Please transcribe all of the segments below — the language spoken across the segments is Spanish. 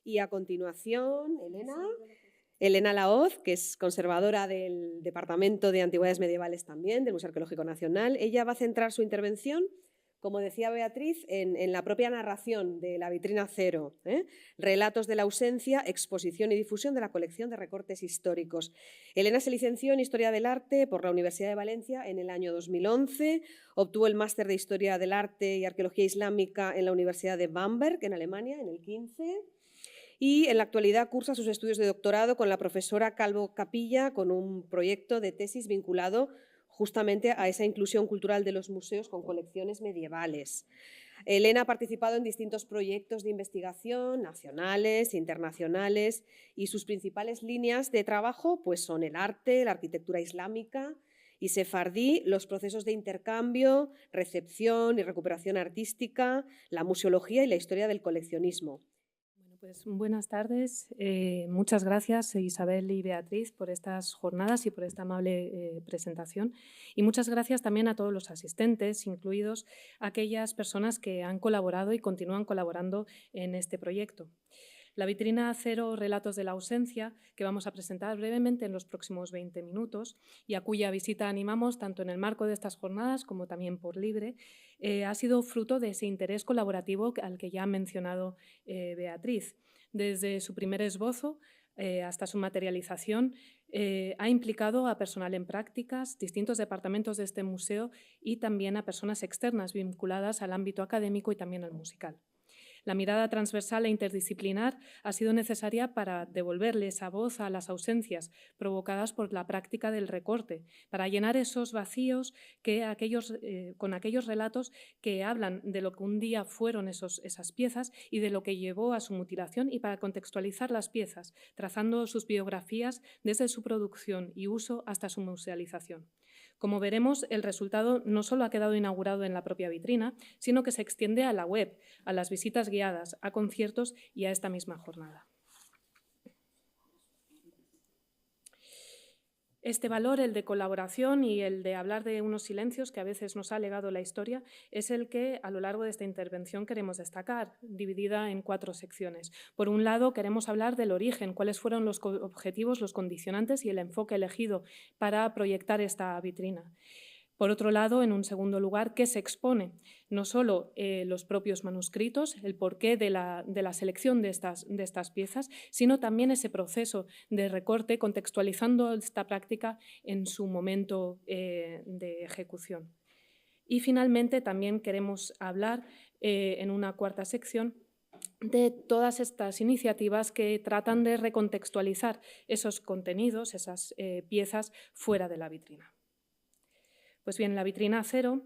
Y a continuación, Elena Laoz, que es conservadora del Departamento de Antigüedades Medievales también, del Museo Arqueológico Nacional. Ella va a centrar su intervención, como decía Beatriz, en la propia narración de la vitrina cero, relatos de la ausencia, exposición y difusión de la colección de recortes históricos. Elena se licenció en Historia del Arte por la Universidad de Valencia en el año 2011, obtuvo el máster de Historia del Arte y Arqueología Islámica en la Universidad de Bamberg, en Alemania, en el 15, y en la actualidad cursa sus estudios de doctorado con la profesora Calvo Capilla con un proyecto de tesis vinculado justamente a esa inclusión cultural de los museos con colecciones medievales. Elena ha participado en distintos proyectos de investigación nacionales, internacionales, y sus principales líneas de trabajo pues, son el arte, la arquitectura islámica y sefardí, los procesos de intercambio, recepción y recuperación artística, la museología y la historia del coleccionismo. Pues buenas tardes. Muchas gracias Isabel y Beatriz por estas jornadas y por esta amable presentación. Y muchas gracias también a todos los asistentes, incluidos aquellas personas que han colaborado y continúan colaborando en este proyecto. La vitrina Cero Relatos de la Ausencia, que vamos a presentar brevemente en los próximos 20 minutos y a cuya visita animamos tanto en el marco de estas jornadas como también por libre, ha sido fruto de ese interés colaborativo al que ya ha mencionado Beatriz. Desde su primer esbozo hasta su materialización, ha implicado a personal en prácticas, distintos departamentos de este museo y también a personas externas vinculadas al ámbito académico y también al musical. La mirada transversal e interdisciplinar ha sido necesaria para devolverle esa voz a las ausencias provocadas por la práctica del recorte, para llenar esos vacíos con aquellos relatos que hablan de lo que un día fueron esas piezas y de lo que llevó a su mutilación, y para contextualizar las piezas, trazando sus biografías desde su producción y uso hasta su musealización. Como veremos, el resultado no solo ha quedado inaugurado en la propia vitrina, sino que se extiende a la web, a las visitas guiadas, a conciertos y a esta misma jornada. Este valor, el de colaboración y el de hablar de unos silencios que a veces nos ha legado la historia, es el que a lo largo de esta intervención queremos destacar, dividida en 4 secciones. Por un lado, queremos hablar del origen, cuáles fueron los objetivos, los condicionantes y el enfoque elegido para proyectar esta vitrina. Por otro lado, en un segundo lugar, ¿qué se expone? No solo los propios manuscritos, el porqué de la selección de estas piezas, sino también ese proceso de recorte, contextualizando esta práctica en su momento de ejecución. Y finalmente también queremos hablar en una cuarta sección de todas estas iniciativas que tratan de recontextualizar esos contenidos, esas piezas fuera de la vitrina. Pues bien, la vitrina Cero,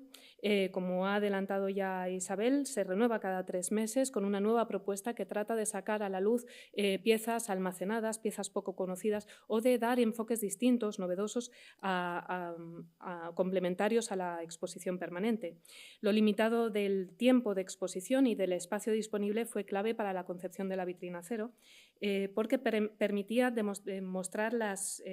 como ha adelantado ya Isabel, se renueva cada 3 meses con una nueva propuesta que trata de sacar a la luz piezas almacenadas, piezas poco conocidas, o de dar enfoques distintos, novedosos, complementarios a la exposición permanente. Lo limitado del tiempo de exposición y del espacio disponible fue clave para la concepción de la vitrina Cero, porque permitía mostrar las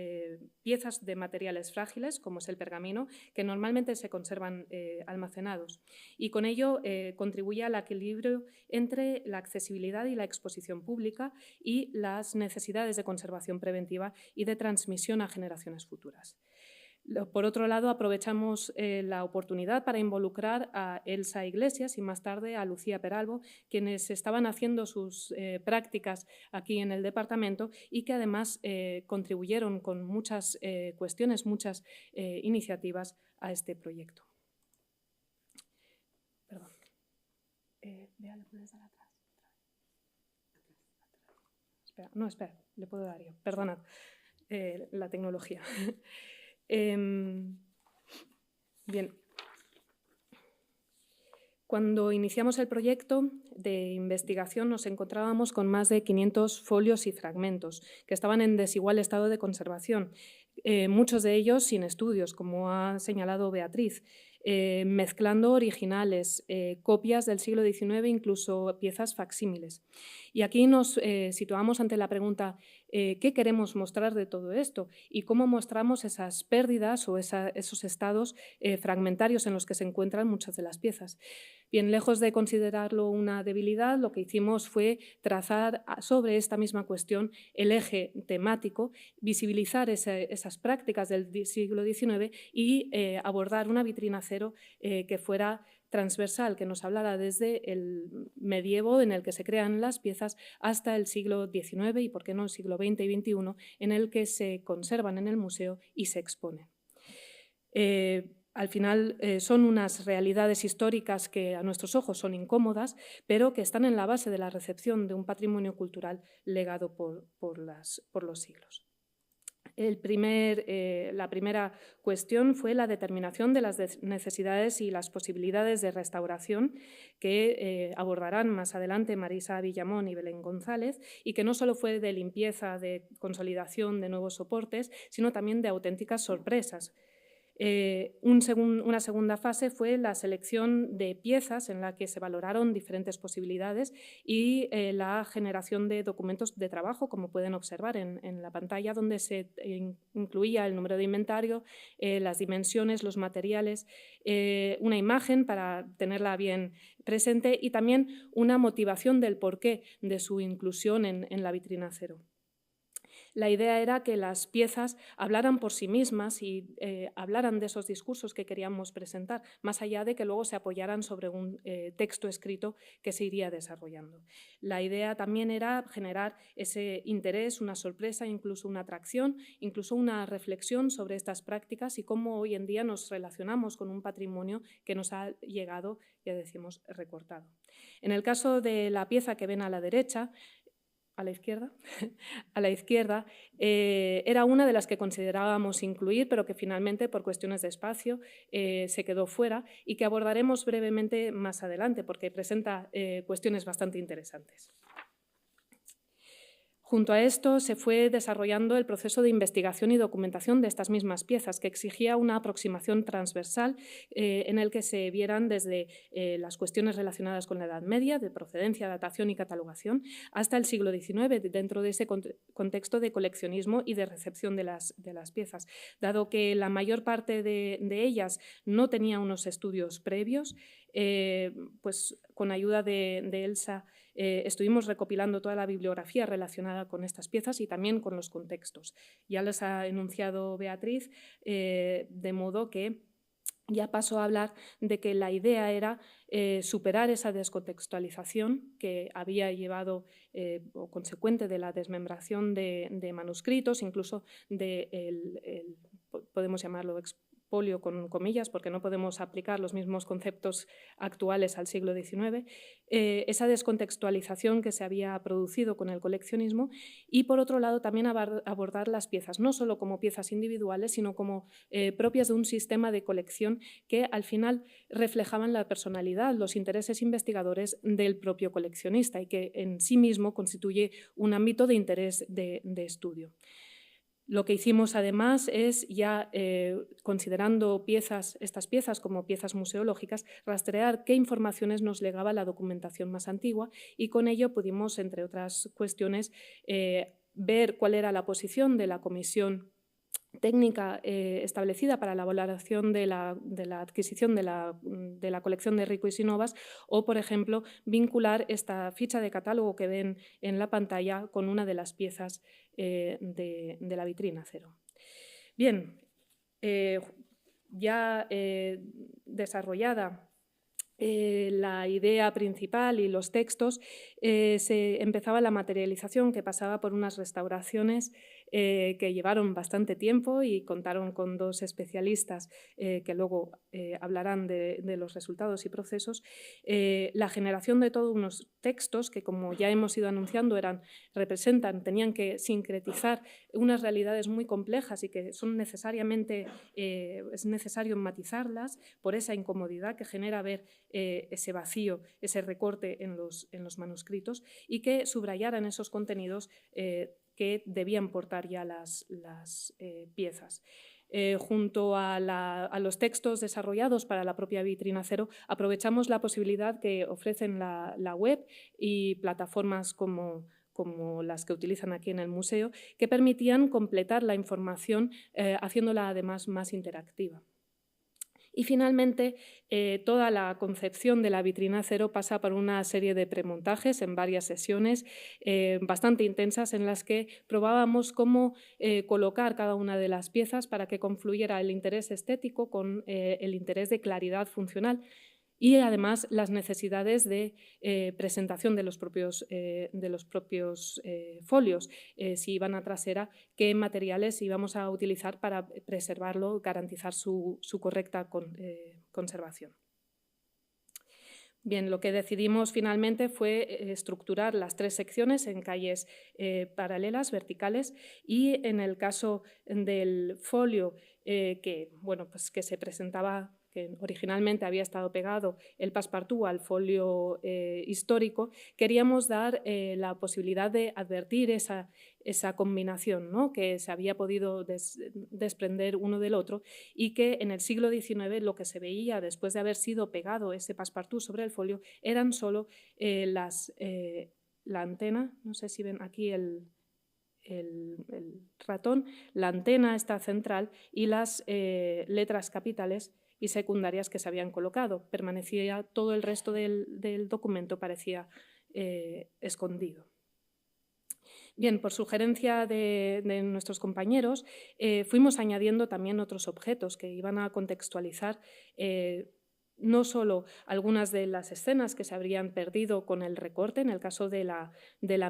piezas de materiales frágiles, como es el pergamino, que normalmente se conservan almacenados, y con ello contribuye al equilibrio entre la accesibilidad y la exposición pública y las necesidades de conservación preventiva y de transmisión a generaciones futuras. Por otro lado, aprovechamos la oportunidad para involucrar a Elsa Iglesias y más tarde a Lucía Peralbo, quienes estaban haciendo sus prácticas aquí en el departamento y que además contribuyeron con muchas cuestiones, muchas iniciativas a este proyecto. Perdón. Vea, ¿le puedes dar atrás? Espera, no, espera, le puedo dar yo. Perdonad, la tecnología. Bien. Cuando iniciamos el proyecto de investigación nos encontrábamos con más de 500 folios y fragmentos que estaban en desigual estado de conservación, muchos de ellos sin estudios, como ha señalado Beatriz, mezclando originales, copias del siglo XIX, incluso piezas facsímiles. Y aquí nos situamos ante la pregunta, ¿qué queremos mostrar de todo esto? Y cómo mostramos esas pérdidas o esos estados fragmentarios en los que se encuentran muchas de las piezas. Bien, lejos de considerarlo una debilidad, lo que hicimos fue trazar sobre esta misma cuestión el eje temático, visibilizar esas prácticas del siglo XIX y abordar una vitrina cero que fuera transversal, que nos hablara desde el medievo en el que se crean las piezas hasta el siglo XIX y, por qué no, el siglo XX y XXI, en el que se conservan en el museo y se exponen. Al final son unas realidades históricas que a nuestros ojos son incómodas, pero que están en la base de la recepción de un patrimonio cultural legado por los siglos. La primera cuestión fue la determinación de las necesidades y las posibilidades de restauración que abordarán más adelante Marisa Villamón y Belén González, y que no solo fue de limpieza, de consolidación de nuevos soportes, sino también de auténticas sorpresas. Una segunda fase fue la selección de piezas en la que se valoraron diferentes posibilidades y la generación de documentos de trabajo, como pueden observar en la pantalla, donde se incluía el número de inventario, las dimensiones, los materiales, una imagen para tenerla bien presente y también una motivación del porqué de su inclusión en la vitrina cero. La idea era que las piezas hablaran por sí mismas y hablaran de esos discursos que queríamos presentar, más allá de que luego se apoyaran sobre un texto escrito que se iría desarrollando. La idea también era generar ese interés, una sorpresa, incluso una atracción, incluso una reflexión sobre estas prácticas y cómo hoy en día nos relacionamos con un patrimonio que nos ha llegado, ya decimos, recortado. En el caso de la pieza que ven a la derecha, a la izquierda, era una de las que considerábamos incluir, pero que finalmente, por cuestiones de espacio, se quedó fuera y que abordaremos brevemente más adelante, porque presenta cuestiones bastante interesantes. Junto a esto se fue desarrollando el proceso de investigación y documentación de estas mismas piezas, que exigía una aproximación transversal en el que se vieran desde las cuestiones relacionadas con la Edad Media, de procedencia, datación y catalogación, hasta el siglo XIX, dentro de ese contexto de coleccionismo y de recepción de las piezas. Dado que la mayor parte de ellas no tenía unos estudios previos, pues con ayuda de Elsa estuvimos recopilando toda la bibliografía relacionada con estas piezas y también con los contextos. Ya les ha enunciado Beatriz, de modo que ya paso a hablar de que la idea era superar esa descontextualización que había llevado o consecuente de la desmembración de manuscritos, incluso podemos llamarlo expolio con comillas, porque no podemos aplicar los mismos conceptos actuales al siglo XIX, esa descontextualización que se había producido con el coleccionismo y, por otro lado, también abordar las piezas, no solo como piezas individuales, sino como propias de un sistema de colección que al final reflejaban la personalidad, los intereses investigadores del propio coleccionista y que en sí mismo constituye un ámbito de interés de estudio. Lo que hicimos además es, ya considerando estas piezas como piezas museológicas, rastrear qué informaciones nos legaba la documentación más antigua y con ello pudimos, entre otras cuestiones, ver cuál era la posición de la comisión técnica establecida para la valoración de la adquisición de la colección de Rico y Sinovas o, por ejemplo, vincular esta ficha de catálogo que ven en la pantalla con una de las piezas de la vitrina cero. Bien, ya desarrollada la idea principal y los textos, se empezaba la materialización, que pasaba por unas restauraciones que llevaron bastante tiempo y contaron con dos especialistas que luego hablarán de los resultados y procesos. La generación de todos unos textos que, como ya hemos ido anunciando, tenían que sincretizar unas realidades muy complejas y que son es necesario matizarlas por esa incomodidad que genera ver ese vacío, ese recorte en los manuscritos y que subrayaran esos contenidos que debían portar ya las piezas. Junto a los textos desarrollados para la propia vitrina cero, aprovechamos la posibilidad que ofrecen la web y plataformas como las que utilizan aquí en el museo, que permitían completar la información haciéndola además más interactiva. Y finalmente, toda la concepción de la vitrina cero pasa por una serie de premontajes en varias sesiones bastante intensas en las que probábamos cómo colocar cada una de las piezas para que confluyera el interés estético con el interés de claridad funcional y además las necesidades de presentación de los propios folios, si iban a trasera, qué materiales íbamos a utilizar para preservarlo, garantizar su correcta conservación. Bien, lo que decidimos finalmente fue estructurar las 3 secciones en calles paralelas, verticales, y en el caso del folio que se presentaba, que originalmente había estado pegado el passepartout al folio histórico, queríamos dar la posibilidad de advertir esa combinación, ¿no?, que se había podido desprender uno del otro y que en el siglo XIX lo que se veía después de haber sido pegado ese passepartout sobre el folio eran solo la antena, no sé si ven aquí el ratón, la antena está central y las letras capitales y secundarias que se habían colocado. Permanecía todo el resto del documento, parecía escondido. Bien, por sugerencia de nuestros compañeros, fuimos añadiendo también otros objetos que iban a contextualizar no solo algunas de las escenas que se habrían perdido con el recorte, en el caso de la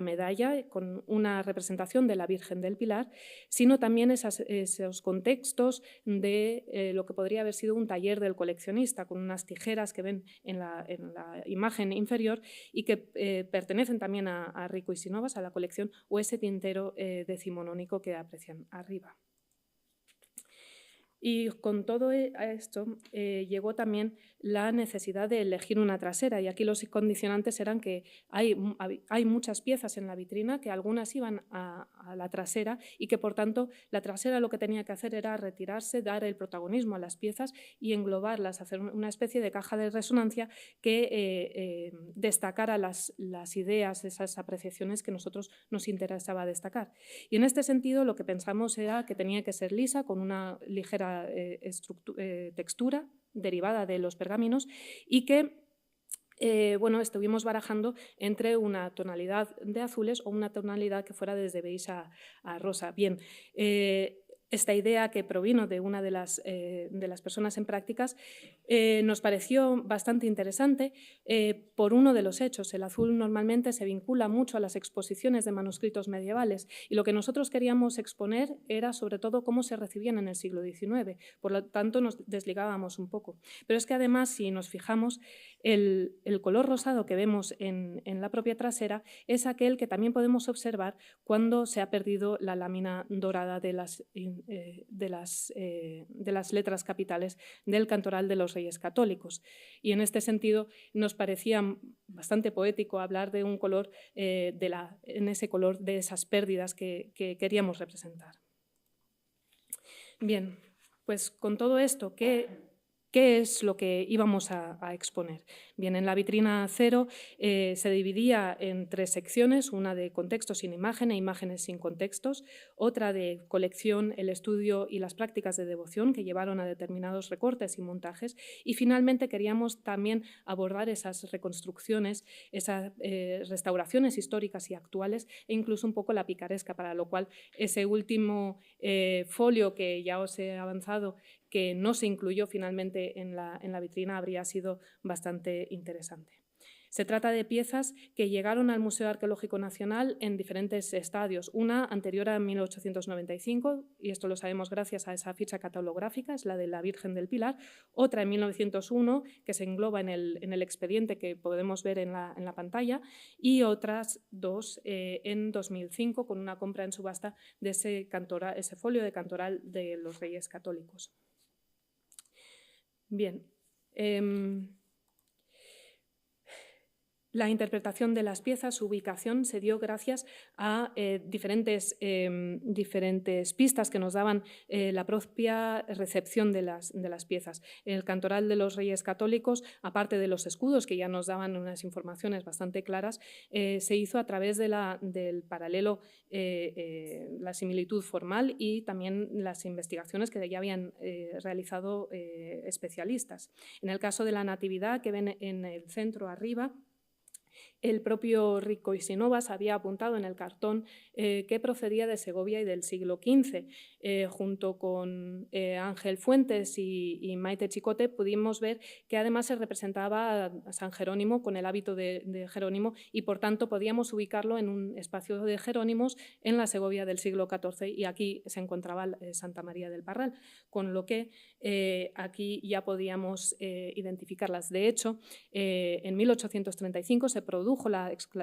medalla, con una representación de la Virgen del Pilar, sino también esos contextos de lo que podría haber sido un taller del coleccionista, con unas tijeras que ven en la imagen inferior y que pertenecen también a Rico y Sinovas, a la colección, o ese tintero decimonónico que aprecian arriba. Y con todo esto llegó también la necesidad de elegir una trasera, y aquí los condicionantes eran que hay muchas piezas en la vitrina, que algunas iban a la trasera y que por tanto la trasera lo que tenía que hacer era retirarse, dar el protagonismo a las piezas y englobarlas, hacer una especie de caja de resonancia que destacara las ideas, esas apreciaciones que nosotros nos interesaba destacar. Y en este sentido lo que pensamos era que tenía que ser lisa, con una ligera textura derivada de los pergaminos y que estuvimos barajando entre una tonalidad de azules o una tonalidad que fuera desde beige a rosa. Bien, esta idea, que provino de una de las personas en prácticas, nos pareció bastante interesante por uno de los hechos. El azul normalmente se vincula mucho a las exposiciones de manuscritos medievales y lo que nosotros queríamos exponer era sobre todo cómo se recibían en el siglo XIX. Por lo tanto, nos desligábamos un poco. Pero es que además, si nos fijamos, el color rosado que vemos en la propia trasera es aquel que también podemos observar cuando se ha perdido la lámina dorada de las letras capitales del cantoral de los Reyes Católicos. Y en este sentido nos parecía bastante poético hablar de un color, en ese color de esas pérdidas que queríamos representar. Bien, pues con todo esto, ¿qué es lo que íbamos a exponer? Bien, en la vitrina cero se dividía en 3 secciones, una de contextos sin imagen e imágenes sin contextos, otra de colección, el estudio y las prácticas de devoción que llevaron a determinados recortes y montajes, y finalmente queríamos también abordar esas reconstrucciones, esas restauraciones históricas y actuales e incluso un poco la picaresca, para lo cual ese último folio que ya os he avanzado, que no se incluyó finalmente en la vitrina, habría sido bastante interesante. Se trata de piezas que llegaron al Museo Arqueológico Nacional en diferentes estadios. Una anterior a 1895, y esto lo sabemos gracias a esa ficha catalográfica, es la de la Virgen del Pilar. Otra en 1901, que se engloba en el expediente que podemos ver en la pantalla, y otras 2 en 2005, con una compra en subasta de ese folio de cantoral de los Reyes Católicos. Bien. La interpretación de las piezas, su ubicación, se dio gracias a diferentes pistas que nos daban la propia recepción de las piezas. El Cantoral de los Reyes Católicos, aparte de los escudos, que ya nos daban unas informaciones bastante claras, se hizo a través del paralelo, la similitud formal y también las investigaciones que ya habían realizado especialistas. En el caso de la Natividad, que ven en el centro arriba, el propio Rico y Sinovas había apuntado en el cartón que procedía de Segovia y del siglo XV. Junto con Ángel Fuentes y Maite Chicote pudimos ver que además se representaba a San Jerónimo con el hábito de Jerónimo y por tanto podíamos ubicarlo en un espacio de Jerónimos en la Segovia del siglo XIV y aquí se encontraba Santa María del Parral, con lo que aquí ya podíamos identificarlas. De hecho, en 1835 se produjo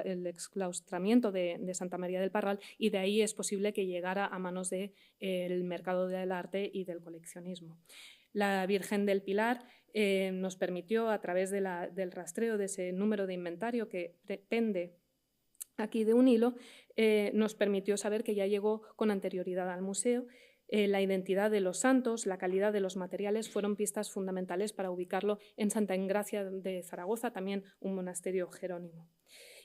el exclaustramiento de Santa María del Parral y de ahí es posible que llegara a manos del mercado del arte y del coleccionismo. La Virgen del Pilar nos permitió, a través del rastreo de ese número de inventario que pende aquí de un hilo, nos permitió saber que ya llegó con anterioridad al museo. La identidad de los santos, la calidad de los materiales fueron pistas fundamentales para ubicarlo en Santa Engracia de Zaragoza, también un monasterio jerónimo.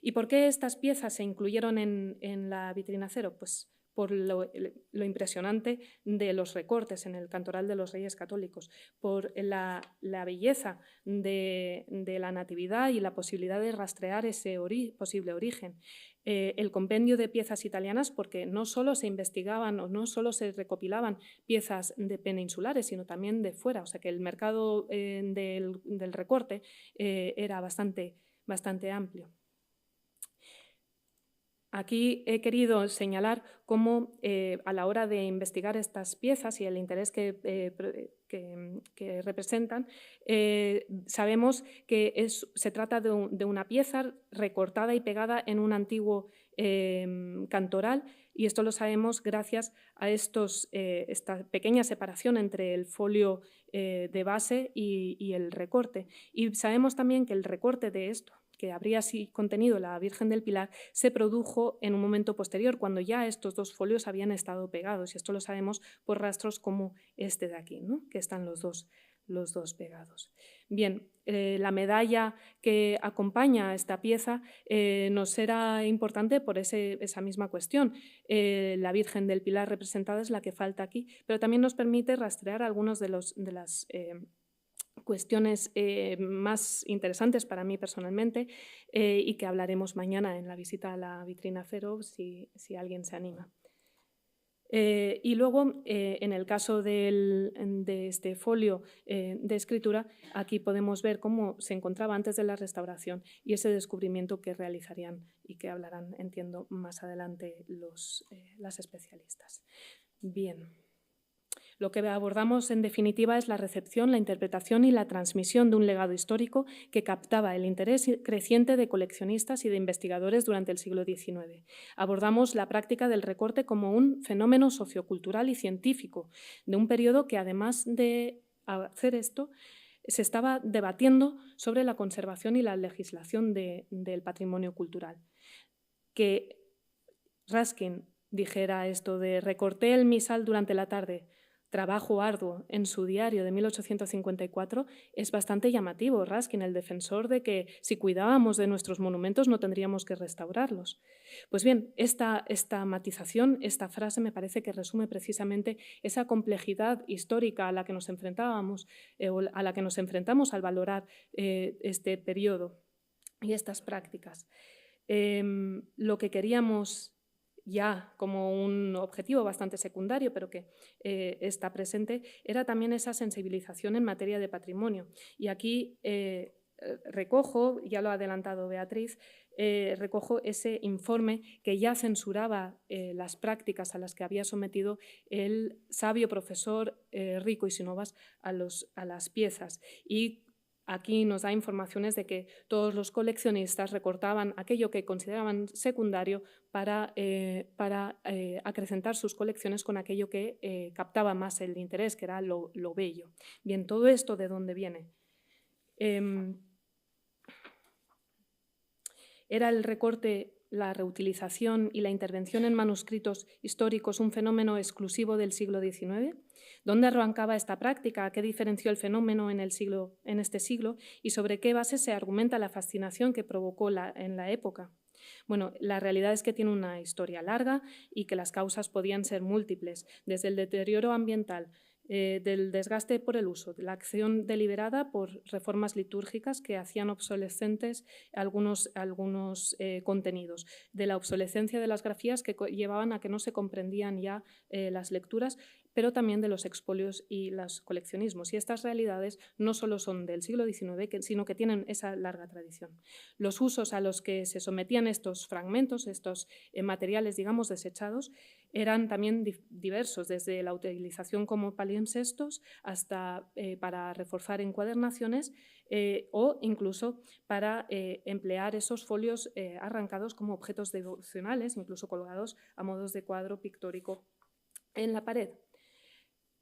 ¿Y por qué estas piezas se incluyeron en la vitrina cero? Pues por lo impresionante de los recortes en el Cantoral de los Reyes Católicos, por la belleza de la Natividad y la posibilidad de rastrear ese posible origen. El compendio de piezas italianas, porque no solo se investigaban o no solo se recopilaban piezas de peninsulares, sino también de fuera, o sea que el mercado del recorte era bastante amplio. Aquí he querido señalar cómo a la hora de investigar estas piezas y el interés que representan, sabemos que se trata de una pieza recortada y pegada en un antiguo cantoral y esto lo sabemos gracias a esta pequeña separación entre el folio de base y el recorte. Y sabemos también que el recorte de esto, que habría así contenido la Virgen del Pilar, se produjo en un momento posterior, cuando ya estos dos folios habían estado pegados. Y esto lo sabemos por rastros como este de aquí, ¿no? Que están los dos pegados. Bien, la medalla que acompaña a esta pieza nos será importante por esa misma cuestión. La Virgen del Pilar representada es la que falta aquí, pero también nos permite rastrear algunos de las cuestiones más interesantes para mí personalmente y que hablaremos mañana en la visita a la vitrina cero si alguien se anima. Y luego, en el caso de este folio de escritura, aquí podemos ver cómo se encontraba antes de la restauración y ese descubrimiento que realizarían y que hablarán, entiendo, más adelante las especialistas. Bien. Lo que abordamos, en definitiva, es la recepción, la interpretación y la transmisión de un legado histórico que captaba el interés creciente de coleccionistas y de investigadores durante el siglo XIX. Abordamos la práctica del recorte como un fenómeno sociocultural y científico de un periodo que, además de hacer esto, se estaba debatiendo sobre la conservación y la legislación del patrimonio cultural. Que Ruskin dijera esto de «recorté el misal durante la tarde», trabajo arduo, en su diario de 1854, es bastante llamativo. Ruskin, el defensor de que si cuidábamos de nuestros monumentos no tendríamos que restaurarlos. Pues bien, esta matización, esta frase me parece que resume precisamente esa complejidad histórica a la que nos enfrentamos al valorar este periodo y estas prácticas. Lo que queríamos ya como un objetivo bastante secundario, pero que está presente, era también esa sensibilización en materia de patrimonio. Y aquí recojo, ya lo ha adelantado Beatriz, recojo ese informe que ya censuraba las prácticas a las que había sometido el sabio profesor Rico y Sinovas a las piezas. Y aquí nos da informaciones de que todos los coleccionistas recortaban aquello que consideraban secundario para acrecentar sus colecciones con aquello que captaba más el interés, que era lo bello. Bien, ¿todo esto de dónde viene? ¿Era el recorte, la reutilización y la intervención en manuscritos históricos un fenómeno exclusivo del siglo XIX? ¿Dónde arrancaba esta práctica? ¿A qué diferenció el fenómeno en este siglo? ¿Y sobre qué base se argumenta la fascinación que provocó en la época? Bueno, la realidad es que tiene una historia larga y que las causas podían ser múltiples, desde el deterioro ambiental, del desgaste por el uso, de la acción deliberada por reformas litúrgicas que hacían obsolescentes algunos contenidos, de la obsolescencia de las grafías que llevaban a que no se comprendían ya las lecturas, pero también de los expolios y los coleccionismos. Y estas realidades no solo son del siglo XIX, sino que tienen esa larga tradición. Los usos a los que se sometían estos fragmentos, estos materiales, digamos, desechados, eran también diversos, desde la utilización como palimpsestos hasta para reforzar encuadernaciones o incluso para emplear esos folios arrancados como objetos devocionales, incluso colgados a modos de cuadro pictórico en la pared.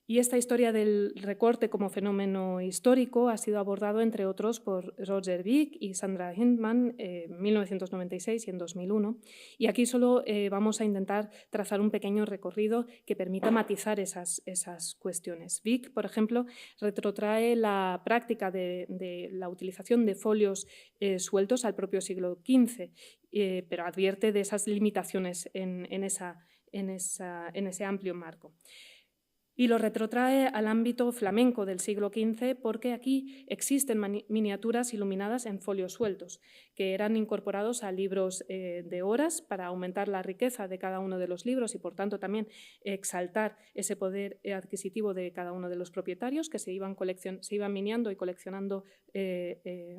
Y esta historia del recorte como fenómeno histórico ha sido abordado, entre otros, por Roger Vick y Sandra Hindman en 1996 y en 2001. Y aquí solo vamos a intentar trazar un pequeño recorrido que permita matizar esas cuestiones. Vick, por ejemplo, retrotrae la práctica de la utilización de folios sueltos al propio siglo XV, pero advierte de esas limitaciones en ese amplio marco. Y lo retrotrae al ámbito flamenco del siglo XV porque aquí existen miniaturas iluminadas en folios sueltos, que eran incorporados a libros de horas para aumentar la riqueza de cada uno de los libros y, por tanto, también exaltar ese poder adquisitivo de cada uno de los propietarios que se iban miniando y coleccionando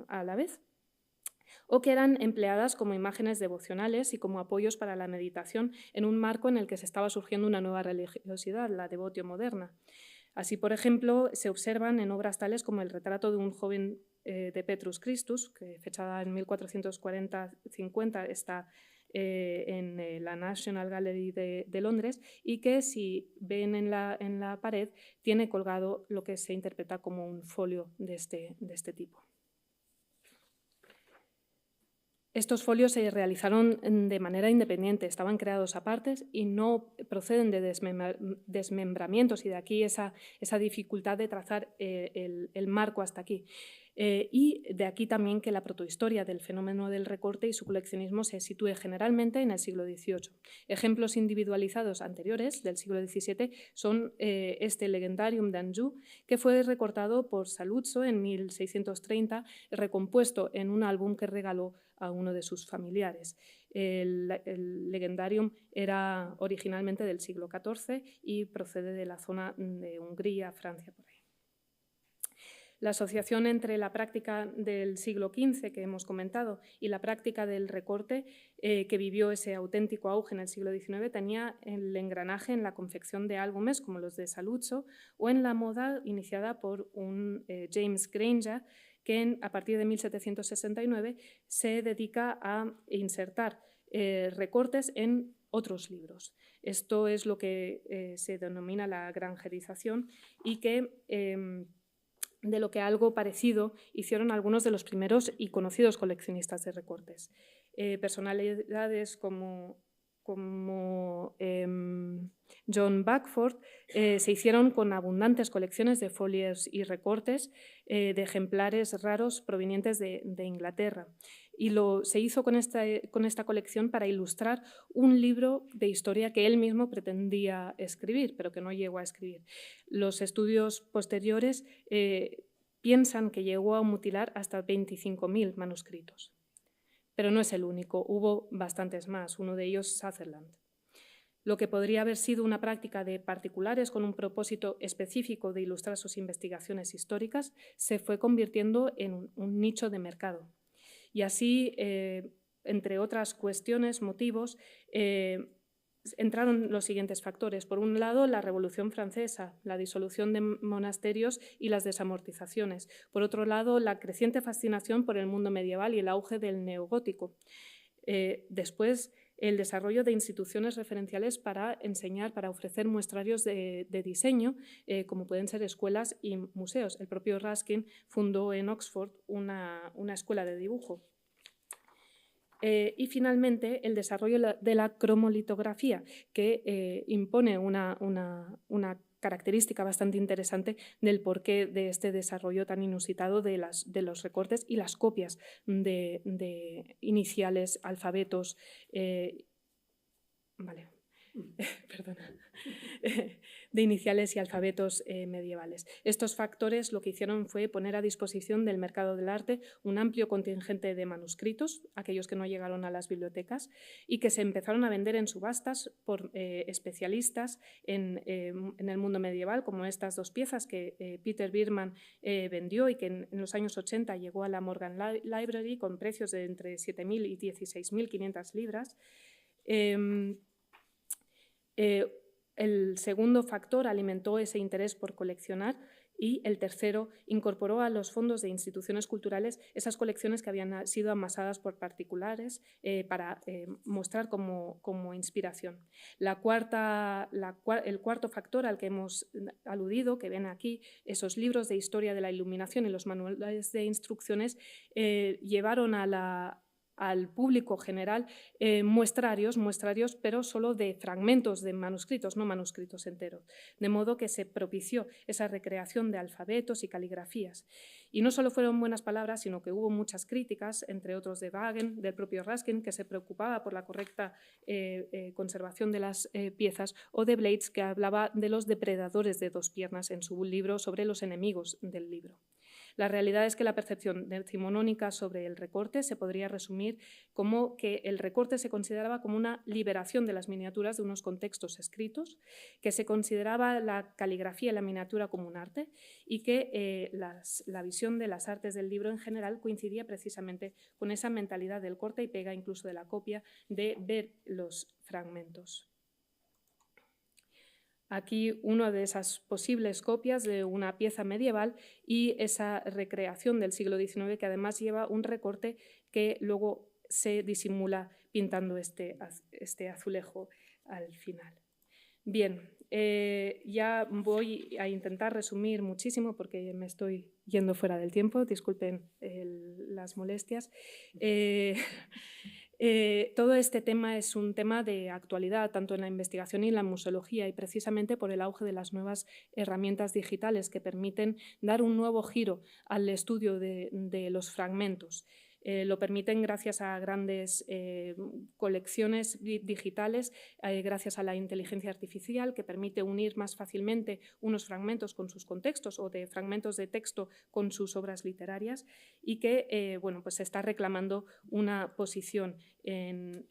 a la vez, o que eran empleadas como imágenes devocionales y como apoyos para la meditación en un marco en el que se estaba surgiendo una nueva religiosidad, la devotio moderna. Así, por ejemplo, se observan en obras tales como el retrato de un joven de Petrus Christus, que fechada en 1440-50 está en la National Gallery de Londres, y que, si ven en la pared, tiene colgado lo que se interpreta como un folio de este tipo. Estos folios se realizaron de manera independiente, estaban creados aparte y no proceden de desmembramientos, y de aquí esa dificultad de trazar el marco hasta aquí. Y de aquí también que la protohistoria del fenómeno del recorte y su coleccionismo se sitúe generalmente en el siglo XVIII. Ejemplos individualizados anteriores del siglo XVII son este Legendarium d'Anjou, que fue recortado por Saluzzo en 1630, recompuesto en un álbum que regaló a uno de sus familiares. El Legendarium era originalmente del siglo XIV y procede de la zona de Hungría, Francia, por ahí. La asociación entre la práctica del siglo XV que hemos comentado y la práctica del recorte que vivió ese auténtico auge en el siglo XIX tenía el engranaje en la confección de álbumes como los de Saluzzo o en la moda iniciada por un James Granger, que a partir de 1769 se dedica a insertar recortes en otros libros. Esto es lo que se denomina la grangerización y que de lo que algo parecido hicieron algunos de los primeros y conocidos coleccionistas de recortes. Personalidades como John Backford se hicieron con abundantes colecciones de folios y recortes de ejemplares raros provenientes de Inglaterra. Y se hizo con esta colección para ilustrar un libro de historia que él mismo pretendía escribir, pero que no llegó a escribir. Los estudios posteriores piensan que llegó a mutilar hasta 25.000 manuscritos. Pero no es el único, hubo bastantes más, uno de ellos Sutherland. Lo que podría haber sido una práctica de particulares con un propósito específico de ilustrar sus investigaciones históricas se fue convirtiendo en un nicho de mercado. Y así, entre otras cuestiones, motivos, entraron los siguientes factores. Por un lado, la Revolución Francesa, la disolución de monasterios y las desamortizaciones. Por otro lado, la creciente fascinación por el mundo medieval y el auge del neogótico. Después, el desarrollo de instituciones referenciales para enseñar, para ofrecer muestrarios de diseño, como pueden ser escuelas y museos. El propio Ruskin fundó en Oxford una escuela de dibujo. Y finalmente, el desarrollo de la cromolitografía, que impone una característica bastante interesante del porqué de este desarrollo tan inusitado de los recortes y las copias de iniciales, alfabetos. Perdona. De iniciales y alfabetos medievales. Estos factores lo que hicieron fue poner a disposición del mercado del arte un amplio contingente de manuscritos, aquellos que no llegaron a las bibliotecas, y que se empezaron a vender en subastas por especialistas en el mundo medieval, como estas dos piezas que Peter Biermann vendió y que en los años 80 llegó a la Morgan Library con precios de entre 7.000 y 16.500 libras. El segundo factor alimentó ese interés por coleccionar y el tercero incorporó a los fondos de instituciones culturales esas colecciones que habían sido amasadas por particulares para mostrar como inspiración. El cuarto factor al que hemos aludido, que ven aquí, esos libros de historia de la iluminación y los manuales de instrucciones llevaron al público general muestrarios, pero solo de fragmentos de manuscritos, no manuscritos enteros, de modo que se propició esa recreación de alfabetos y caligrafías. Y no solo fueron buenas palabras, sino que hubo muchas críticas, entre otros de Wagen, del propio Ruskin, que se preocupaba por la correcta conservación de las piezas, o de Blades, que hablaba de los depredadores de dos piernas en su libro sobre los enemigos del libro. La realidad es que la percepción decimonónica sobre el recorte se podría resumir como que el recorte se consideraba como una liberación de las miniaturas de unos contextos escritos, que se consideraba la caligrafía y la miniatura como un arte y que la visión de las artes del libro en general coincidía precisamente con esa mentalidad del corte y pega, incluso de la copia, de ver los fragmentos. Aquí una de esas posibles copias de una pieza medieval y esa recreación del siglo XIX que además lleva un recorte que luego se disimula pintando este azulejo al final. Bien, ya voy a intentar resumir muchísimo porque me estoy yendo fuera del tiempo, disculpen las molestias. Todo este tema es un tema de actualidad, tanto en la investigación y en la museología, y precisamente por el auge de las nuevas herramientas digitales que permiten dar un nuevo giro al estudio de los fragmentos. Lo permiten gracias a grandes colecciones digitales, gracias a la inteligencia artificial que permite unir más fácilmente unos fragmentos con sus contextos o de fragmentos de texto con sus obras literarias y que pues se está reclamando una posición en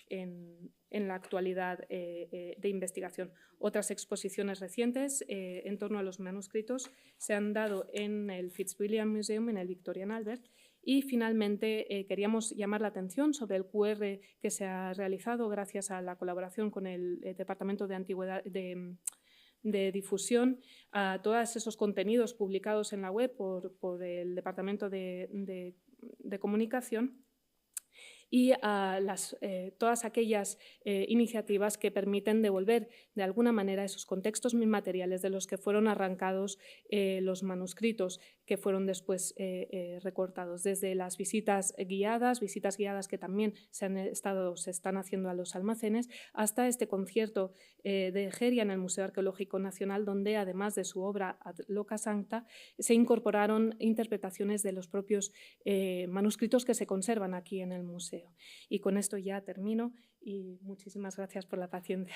la actualidad de investigación. Otras exposiciones recientes en torno a los manuscritos se han dado en el Fitzwilliam Museum, en el Victorian Albert. Y finalmente queríamos llamar la atención sobre el QR que se ha realizado gracias a la colaboración con el Departamento de Antigüedad de Difusión, a todos esos contenidos publicados en la web por el Departamento de Comunicación y a todas aquellas iniciativas que permiten devolver de alguna manera esos contextos inmateriales de los que fueron arrancados los manuscritos que fueron después recortados, desde las visitas guiadas que también se están haciendo a los almacenes, hasta este concierto de Egeria en el Museo Arqueológico Nacional, donde además de su obra Ad Loca Sancta se incorporaron interpretaciones de los propios manuscritos que se conservan aquí en el museo. Y con esto ya termino y muchísimas gracias por la paciencia.